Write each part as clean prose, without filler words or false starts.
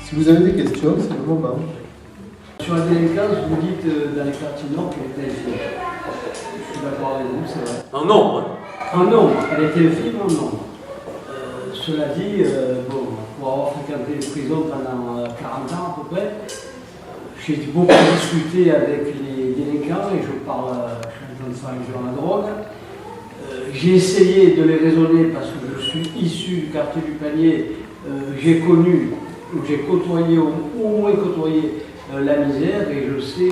Si vous avez des questions, c'est le moment. Sur la délinquance, vous dites dans les quartiers nord qu'elle était infime. Je suis d'accord avec vous, c'est vrai. En nombre. En nombre, elle était infime en nombre. Cela dit, bon, pour avoir fréquenté les prisons pendant 40 ans à peu près, j'ai beaucoup discuté avec les délinquants et je parle, je suis sur la drogue. J'ai essayé de les raisonner parce que je suis issu du quartier du Panier. J'ai connu, j'ai côtoyé, au moins côtoyé la misère et je sais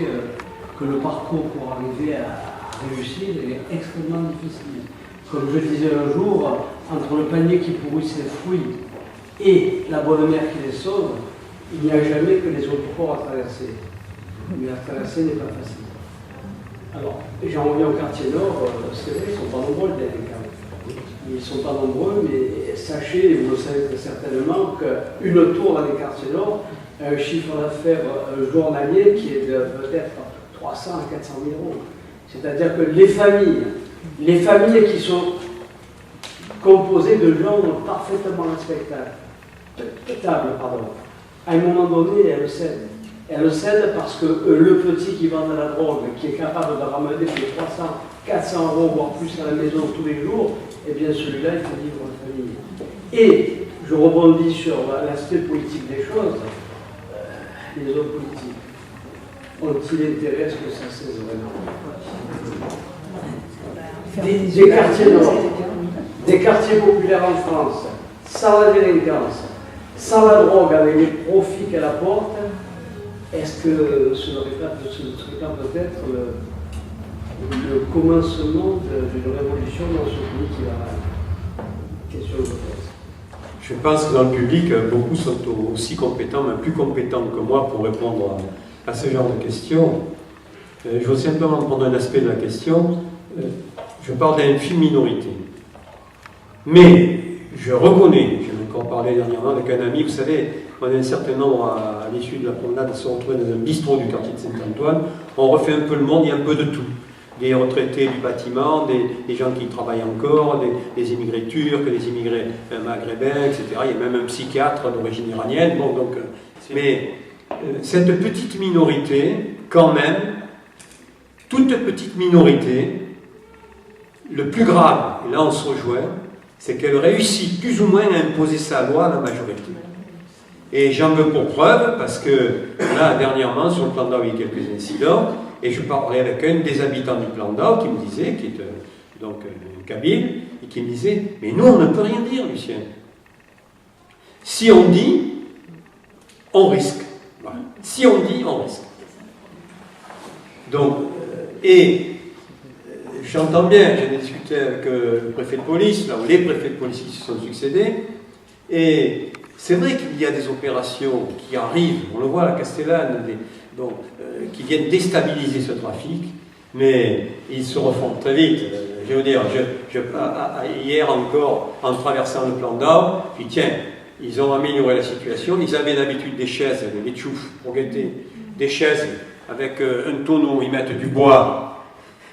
que le parcours pour arriver à réussir est extrêmement difficile. Comme je disais un jour, entre le panier qui pourrit ses fruits et la bonne mère qui les sauve, il n'y a jamais que les autres ports à traverser. Mais à traverser n'est pas facile. Alors, j'en reviens au quartier nord, c'est vrai, ils ne sont pas nombreux les délinquants. Ils ne sont pas nombreux, mais sachez, vous le savez très certainement, qu'une tour dans les quartiers nord a un chiffre d'affaires journalier qui est de peut-être 300 à 400 000 euros. C'est-à-dire que les familles qui sont composées de gens parfaitement respectables, à un moment donné, elles le cèdent. Elles le cèdent parce que le petit qui vend de la drogue, qui est capable de ramener 300, 400 euros, voire plus à la maison tous les jours, eh bien celui-là, il faut vivre la famille. Et je rebondis sur l'aspect politique des choses. Les hommes politiques ont-ils intérêt à ce que ça cesse vraiment? Des quartiers nord, des quartiers populaires en France, sans la délinquance, sans la drogue, avec les profits qu'elle apporte, est-ce que ce ne serait pas peut-être le commencement d'une révolution dans ce pays qui va mal? Question de peut-être. Je pense que dans le public, beaucoup sont aussi compétents, même plus compétents que moi pour répondre à ce genre de questions. Je veux simplement prendre un aspect de la question. Je parle d'infime minorité. Mais je reconnais, j'en ai encore parlé dernièrement avec un ami, vous savez, on a un certain nombre à l'issue de la promenade à se retrouver dans un bistrot du quartier de Saint-Antoine. On refait un peu le monde, il y a un peu de tout. Des retraités du bâtiment, des gens qui travaillent encore, des immigrés turcs, des immigrés maghrébins, etc. Il y a même un psychiatre d'origine iranienne. Bon, donc, mais cette petite minorité, quand même, toute petite minorité, le plus grave, et là on se rejoint, c'est qu'elle réussit plus ou moins à imposer sa loi à la majorité. Et j'en veux pour preuve, parce que là, dernièrement, sur le plan d'Ao, il y a eu quelques incidents, et je parlais avec un des habitants du plan d'Ao qui me disait, qui est donc un Kabyle, et qui me disait, mais nous on ne peut rien dire, Lucien. Si on dit, on risque. Voilà. Si on dit, on risque. Donc, j'entends bien, j'ai discuté avec le préfet de police, là où les préfets de police qui se sont succédés, et c'est vrai qu'il y a des opérations qui arrivent, on le voit à la Castellane, qui viennent déstabiliser ce trafic, mais ils se refont très vite. Je veux dire, hier encore, en traversant le plan d'Ao, puis tiens, ils ont amélioré la situation, ils avaient d'habitude des chaises, des tchoufs pour guetter, des chaises avec un tonneau, ils mettent du bois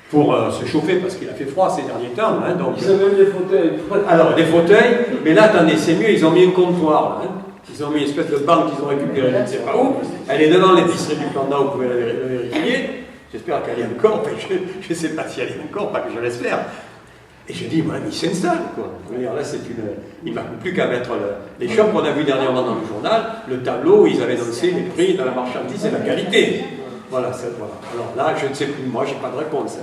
pour se chauffer, parce qu'il a fait froid ces derniers temps. Hein, donc, ils ont même des fauteuils. Alors, des fauteuils, mais là, attendez, c'est mieux, ils ont mis un comptoir, là. Hein. Ils ont mis une espèce de banque qu'ils ont récupérée, je ne sais pas où. Elle est devant l'épicerie du plan d'Ao, vous pouvez la vérifier. J'espère qu'elle est encore, je ne sais pas si elle est encore, pas que je l'espère. Et je dis, voilà, mais il s'installe, quoi. Là, il ne manque plus qu'à mettre les shops qu'on a vu dernièrement dans le journal, le tableau où ils avaient annoncé les prix dans la marchandise et la qualité. Voilà, voilà. Alors là, je ne sais plus, moi, je n'ai pas de réponse.